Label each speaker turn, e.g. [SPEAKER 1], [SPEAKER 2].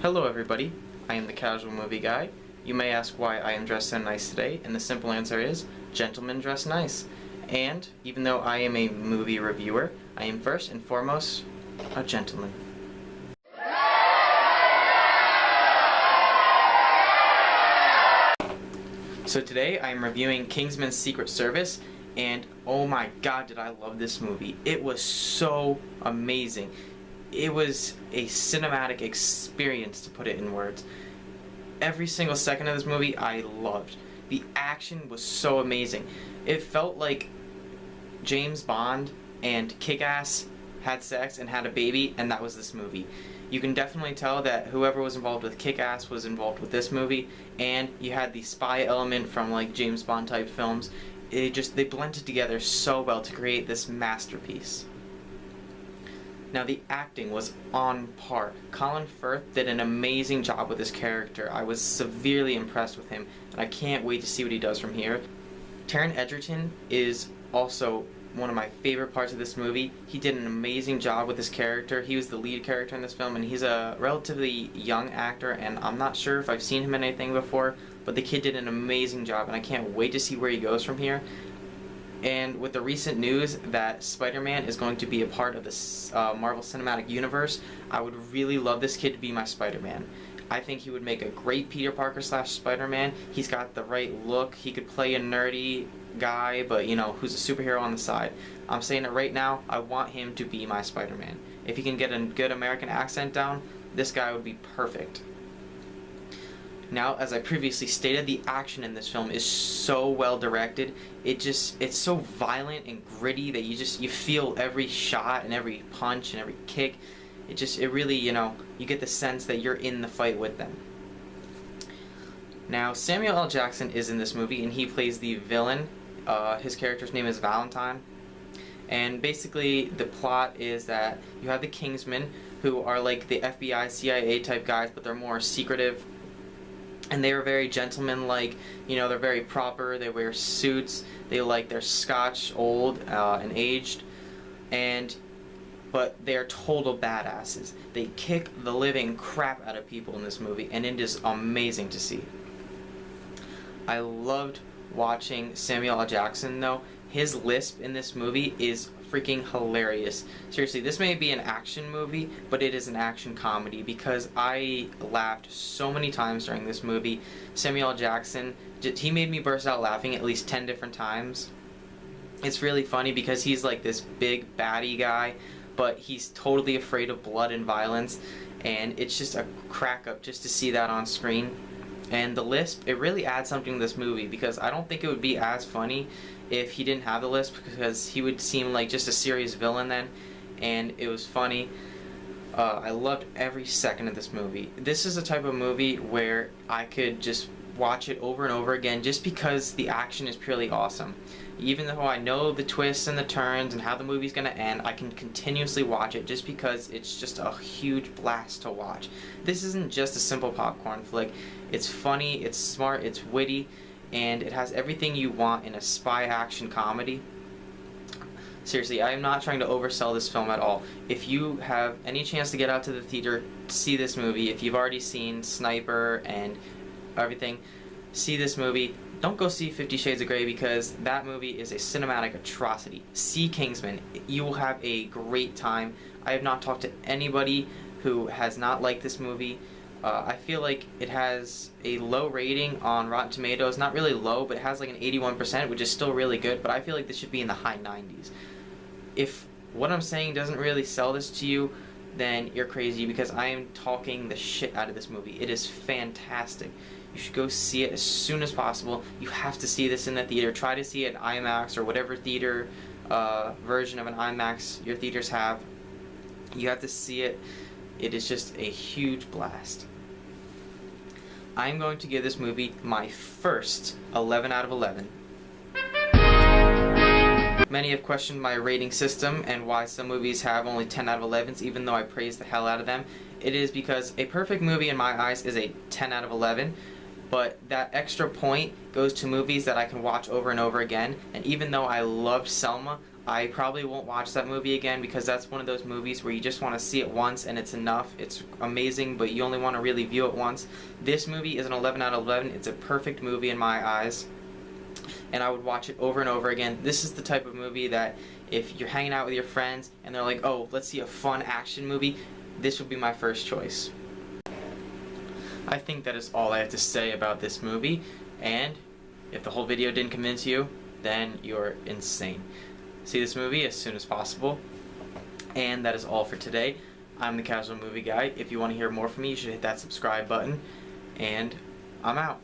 [SPEAKER 1] Hello everybody, I am the Casual Movie Guy. You may ask why I am dressed so nice today, and the simple answer is, gentlemen dress nice. And, even though I am a movie reviewer, I am first and foremost a gentleman. So today I am reviewing Kingsman Secret Service, and oh my god did I love this movie. It was so amazing. It was a cinematic experience, to put it in words. Every single second of this movie I loved. The action was so amazing. It felt like James Bond and Kick-Ass had sex and had a baby, and that was this movie. You can definitely tell that whoever was involved with Kick-Ass was involved with this movie, and you had the spy element from like James Bond type films. They blended together so well to create this masterpiece. Now the acting was on par. Colin Firth did an amazing job with his character. I was severely impressed with him, and I can't wait to see what he does from here. Taron Egerton is also one of my favorite parts of this movie. He did an amazing job with his character. He was the lead character in this film, and he's a relatively young actor, and I'm not sure if I've seen him in anything before, but the kid did an amazing job, and I can't wait to see where he goes from here. And with the recent news that Spider-Man is going to be a part of the Marvel Cinematic Universe, I would really love this kid to be my Spider-Man. I think he would make a great Peter Parker / Spider-Man. He's got the right look. He could play a nerdy guy, but you know, who's a superhero on the side. I'm saying it right now, I want him to be my Spider-Man. If he can get a good American accent down, this guy would be perfect. Now, as I previously stated, the action in this film is so well directed. It's so violent and gritty that you feel every shot and every punch and every kick. It really, you know, you get the sense that you're in the fight with them. Now, Samuel L. Jackson is in this movie, and he plays the villain. His character's name is Valentine. And basically, the plot is that you have the Kingsmen, who are like the FBI, CIA type guys, but they're more secretive. And they are very gentleman-like, you know, they're very proper, they wear suits, they're Scotch, old, and aged, but they are total badasses. They kick the living crap out of people in this movie, and it is amazing to see. I loved watching Samuel L. Jackson, though. His lisp in this movie is freaking hilarious. Seriously, this may be an action movie, but it is an action comedy because I laughed so many times during this movie. Samuel L. Jackson, he made me burst out laughing at least 10 different times. It's really funny because he's like this big baddie guy, but he's totally afraid of blood and violence, and it's just a crack up just to see that on screen. And the lisp, it really adds something to this movie because I don't think it would be as funny if he didn't have the lisp, because he would seem like just a serious villain then, and it was funny. I loved every second of this movie. This is a type of movie where I could just watch it over and over again just because the action is purely awesome. Even though I know the twists and the turns and how the movie's gonna end, I can continuously watch it just because it's just a huge blast to watch. This isn't just a simple popcorn flick. It's funny, it's smart, it's witty, and it has everything you want in a spy action comedy. Seriously, I am not trying to oversell this film at all. If you have any chance to get out to the theater, see this movie. If you've already seen Sniper and everything, see this movie. Don't go see 50 Shades of Grey because that movie is a cinematic atrocity. See Kingsman. You will have a great time. I have not talked to anybody who has not liked this movie. I feel like it has a low rating on Rotten Tomatoes. Not really low, but it has like an 81%, which is still really good, but I feel like this should be in the high 90s. If what I'm saying doesn't really sell this to you, then you're crazy because I am talking the shit out of this movie. It is fantastic. You should go see it as soon as possible. You have to see this in the theater. Try to see it in IMAX or whatever theater version of an IMAX your theaters have. You have to see it. It is just a huge blast. I'm going to give this movie my first 11 out of 11. Many have questioned my rating system and why some movies have only 10 out of 11s even though I praise the hell out of them. It is because a perfect movie in my eyes is a 10 out of 11, but that extra point goes to movies that I can watch over and over again, and even though I loved Selma, I probably won't watch that movie again because that's one of those movies where you just want to see it once and it's enough. It's amazing, but you only want to really view it once. This movie is an 11 out of 11. It's a perfect movie in my eyes, and I would watch it over and over again. This is the type of movie that if you're hanging out with your friends and they're like, oh, let's see a fun action movie, this would be my first choice. I think that is all I have to say about this movie, and if the whole video didn't convince you, then you're insane. See this movie as soon as possible. And that is all for today. I'm the Casual Movie Guy. If you want to hear more from me, you should hit that subscribe button. And I'm out.